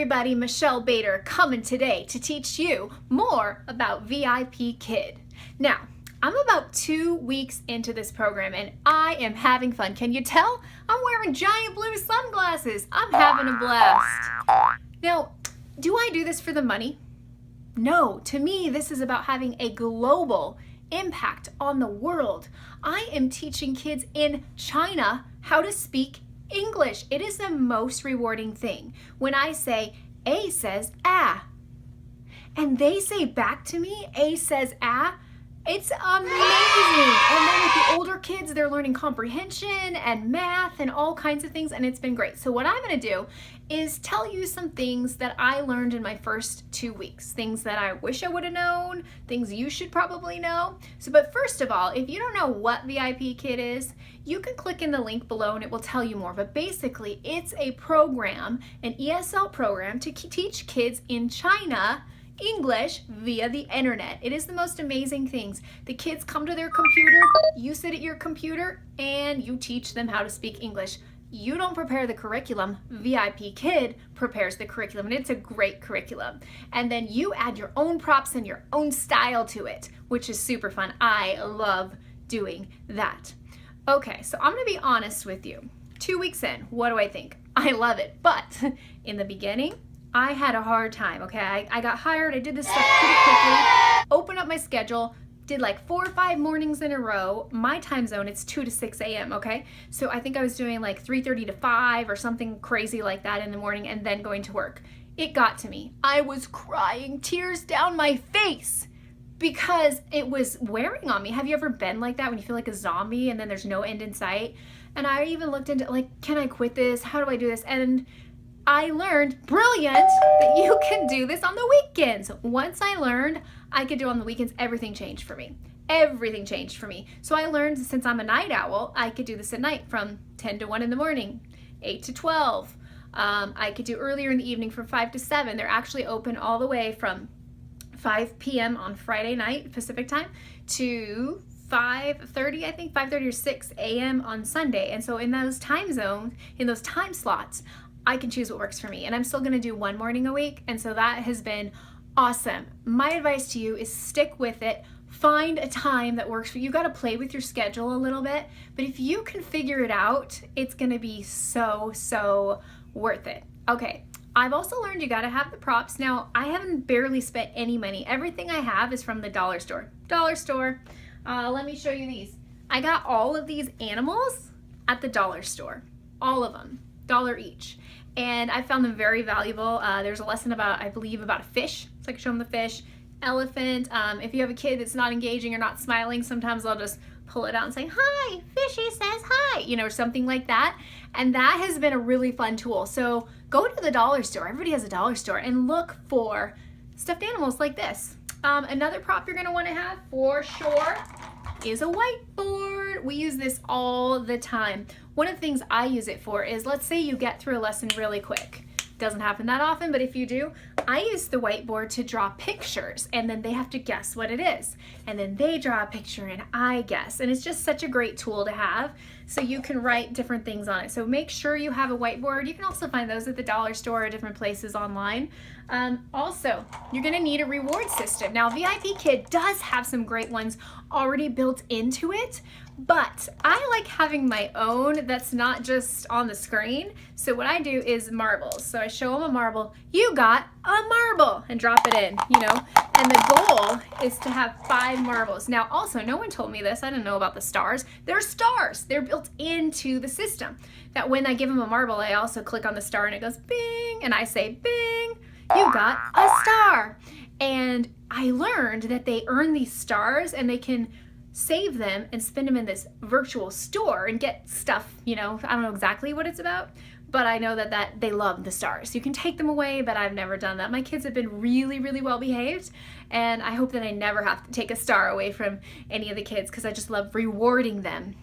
everybody, Michelle Bader coming today to teach you more about VIPKID. Now, I'm about 2 weeks into this program and I am having fun. Can you tell? I'm wearing giant blue sunglasses. I'm having a blast. Now, do I do this for the money? No, to me, this is about having a global impact on the world. I am teaching kids in China how to speak English. It is the most rewarding thing. When I say, A says ah, and they say back to me, A says ah, it's amazing. And then with the older kids, they're learning comprehension and math and all kinds of things, and it's been great. So what I'm gonna do is tell you some things that I learned in my first 2 weeks, things that I wish I would have known, things you should probably know. But first of all, if you don't know what VIPKID is, you can click in the link below and it will tell you more. But basically, it's a program, an ESL program to teach kids in China English via the internet. It is the most amazing things. The kids come to their computer, you sit at your computer, and you teach them how to speak English. You don't prepare the curriculum, VIPKID prepares the curriculum, and it's a great curriculum. And then you add your own props and your own style to it, which is super fun. I love doing that. Okay, so I'm gonna be honest with you. 2 weeks in, what do I think? I love it, but in the beginning, I had a hard time, okay? I got hired, I did this stuff pretty quickly, opened up my schedule, did like 4 or 5 mornings in a row. My time zone, it's 2 to 6 a.m., okay? So I think I was doing like 3:30 to 5 or something crazy like that in the morning and then going to work. It got to me. I was crying, tears down my face because it was wearing on me. Have you ever been like that when you feel like a zombie and then there's no end in sight? And I even looked into like, can I quit this? How do I do this? And I learned, brilliant, that you can do this on the weekends. Once I learned I could do it on the weekends, everything changed for me. Everything changed for me. So I learned, since I'm a night owl, I could do this at night from 10 to 1 in the morning, 8 to 12. I could do earlier in the evening from 5 to 7. They're actually open all the way from 5 p.m. on Friday night, Pacific time, to 5:30, I think, 5:30 or 6 a.m. on Sunday. And so in those time zones, in those time slots, I can choose what works for me. And I'm still gonna do 1 morning a week. And so that has been awesome. My advice to you is stick with it. Find a time that works for you. You gotta play with your schedule a little bit, but if you can figure it out, it's gonna be so worth it. Okay, I've also learned you gotta have the props. Now, I haven't barely spent any money. Everything I have is from the dollar store. Dollar store. Let me show you these. I got all of these animals at the dollar store. All of them, $1 each. And I found them very valuable. There's a lesson about, I believe, about a fish. So I can show them the fish. Elephant. If you have a kid that's not engaging or not smiling, sometimes I'll just pull it out and say, hi, fishy says hi, you know, or something like that. And that has been a really fun tool. So go to the dollar store. Everybody has a dollar store and look for stuffed animals like this. Another prop you're gonna wanna have for sure is a whiteboard. We use this all the time. One of the things I use it for is, let's say you get through a lesson really quick. Doesn't happen that often, but if you do, I use the whiteboard to draw pictures and then they have to guess what it is. And then they draw a picture and I guess. And it's just such a great tool to have so you can write different things on it. So make sure you have a whiteboard. You can also find those at the dollar store or different places online. Also, you're gonna need a reward system. Now, VIPKID does have some great ones already built into it, but I like having my own that's not just on the screen. So what I do is marbles. So I show them a marble, you got a marble, and drop it in, you know? And the goal is to have 5 marbles. Now also, no one told me this, I didn't know about the stars. They're stars, they're built into the system. That when I give them a marble, I also click on the star and it goes bing, and I say bing, you got a star. And I learned that they earn these stars and they can save them and spend them in this virtual store and get stuff, you know, I don't know exactly what it's about, but I know that they love the stars. You can take them away, but I've never done that. My kids have been really well behaved, and I hope that I never have to take a star away from any of the kids because I just love rewarding them.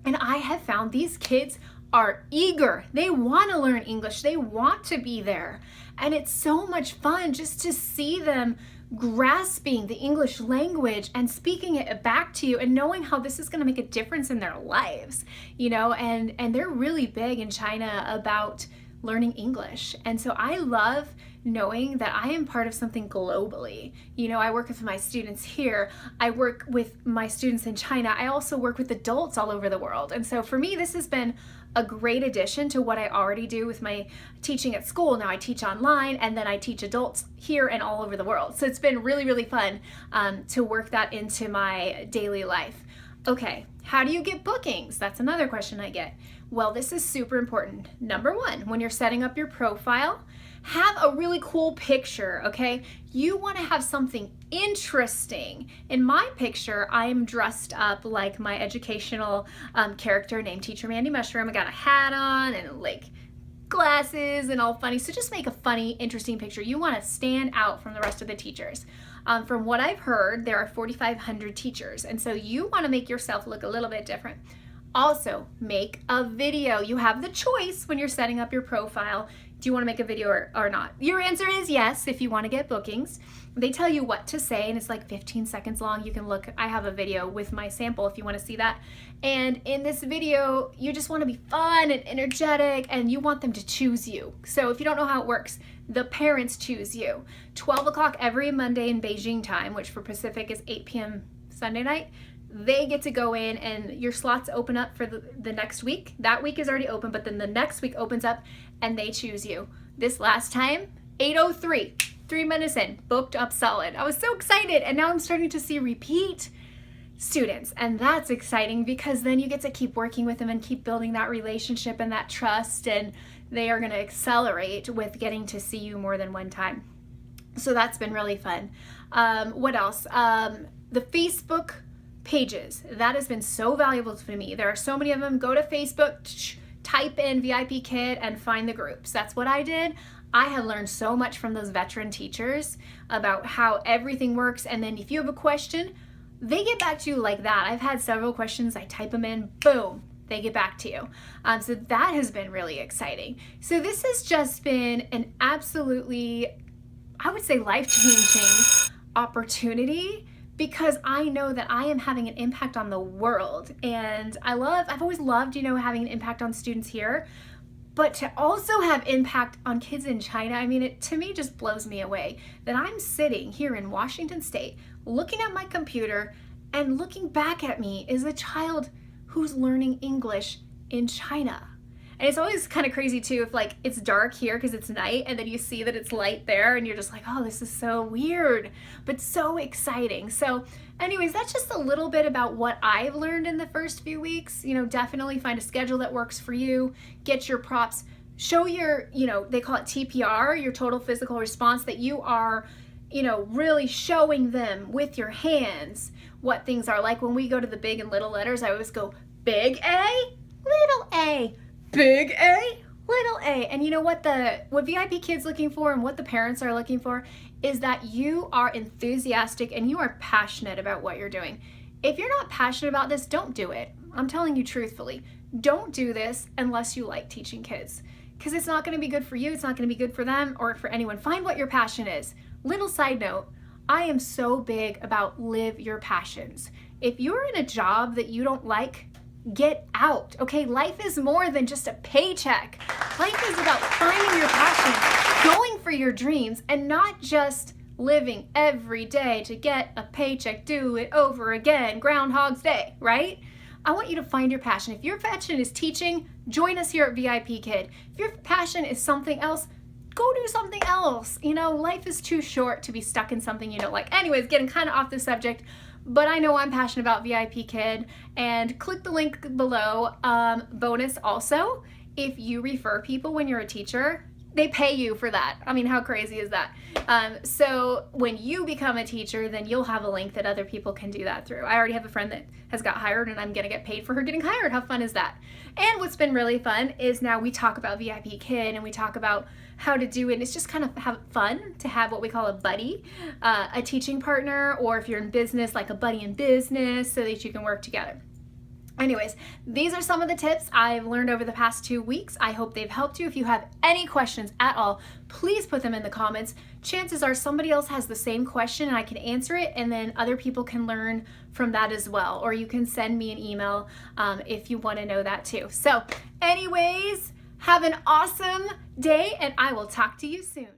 And I have found these kids are eager. They want to learn English. They want to be there. And it's so much fun just to see them grasping the English language and speaking it back to you and knowing how this is going to make a difference in their lives, you know, and they're really big in China about learning English. And so I love knowing that I am part of something globally. You know, I work with my students here, I work with my students in China, I also work with adults all over the world. And so for me, this has been a great addition to what I already do with my teaching at school. Now I teach online, and then I teach adults here and all over the world. So it's been really, really fun to work that into my daily life. Okay, how do you get bookings? That's another question I get. Well, this is super important. Number one, when you're setting up your profile, have a really cool picture, okay? You want to have something interesting. In my picture, I am dressed up like my educational character named Teacher Mandy Mushroom. I got a hat on and like glasses and all funny. So just make a funny, interesting picture. You want to stand out from the rest of the teachers. From what I've heard, there are 4,500 teachers, and so you want to make yourself look a little bit different. Also, make a video. You have the choice when you're setting up your profile. Do you want to make a video or not? Your answer is yes if you want to get bookings. They tell you what to say, and it's like 15 seconds long. You can look. I have a video with my sample if you want to see that. And in this video, you just want to be fun and energetic, and you want them to choose you. So if you don't know how it works, the parents choose you. 12 o'clock every Monday in Beijing time, which for Pacific is 8 p.m. Sunday night. They get to go in, and your slots open up for the next week. That week is already open, but then the next week opens up and they choose you. This last time, 8:03, 3 minutes in, booked up solid. I was so excited, and now I'm starting to see repeat students, and that's exciting because then you get to keep working with them and keep building that relationship and that trust, and they are going to accelerate with getting to see you more than one time. So that's been really fun. What else? The Facebook pages. That has been so valuable to me. There are so many of them. Go to Facebook, type in VIPKID and find the groups. That's what I did. I have learned so much from those veteran teachers about how everything works, and then if you have a question, they get back to you like that. I've had several questions. I type them in, boom, they get back to you. So that has been really exciting. So this has just been an absolutely, I would say, life-changing opportunity, because I know that I am having an impact on the world. And I've always loved, having an impact on students here, but to also have impact on kids in China, I mean, it to me just blows me away that I'm sitting here in Washington State, looking at my computer, and looking back at me is a child who's learning English in China. And it's always kind of crazy too if like it's dark here because it's night, and then you see that it's light there and you're just like, oh, this is so weird, but so exciting. So anyways, that's just a little bit about what I've learned in the first few weeks. Definitely find a schedule that works for you, get your props, show your, they call it TPR, your total physical response, that you are, really showing them with your hands what things are. Like when we go to the big and little letters, I always go big A, little a, big A, little a. And you know what VIPKID's looking for and what the parents are looking for is that you are enthusiastic and you are passionate about what you're doing. If you're not passionate about this, don't do it. I'm telling you truthfully, don't do this unless you like teaching kids, because it's not going to be good for you. It's not going to be good for them or for anyone. Find what your passion is. Little side note, I am so big about live your passions. If you're in a job that you don't like, get out, okay? Life is more than just a paycheck. Life is about finding your passion, going for your dreams, and not just living every day to get a paycheck, do it over again, Groundhog's Day, right? I want you to find your passion. If your passion is teaching, join us here at VIPKID. If your passion is something else, go do something else. Life is too short to be stuck in something you don't like. Anyways, getting kind of off the subject, but I know I'm passionate about VIPKID, and click the link below. Bonus also, if you refer people when you're a teacher, they pay you for that. I mean, how crazy is that? So when you become a teacher, then you'll have a link that other people can do that through. I already have a friend that has got hired, and I'm gonna get paid for her getting hired. How fun is that? And what's been really fun is now we talk about VIPKID and we talk about how to do it. And it's just kind of have fun to have what we call a buddy, a teaching partner, or if you're in business, like a buddy in business, so that you can work together. Anyways, these are some of the tips I've learned over the past 2 weeks. I hope they've helped you. If you have any questions at all, please put them in the comments. Chances are somebody else has the same question and I can answer it, and then other people can learn from that as well. Or you can send me an email if you want to know that too. So anyways, Have an awesome day, and I will talk to you soon.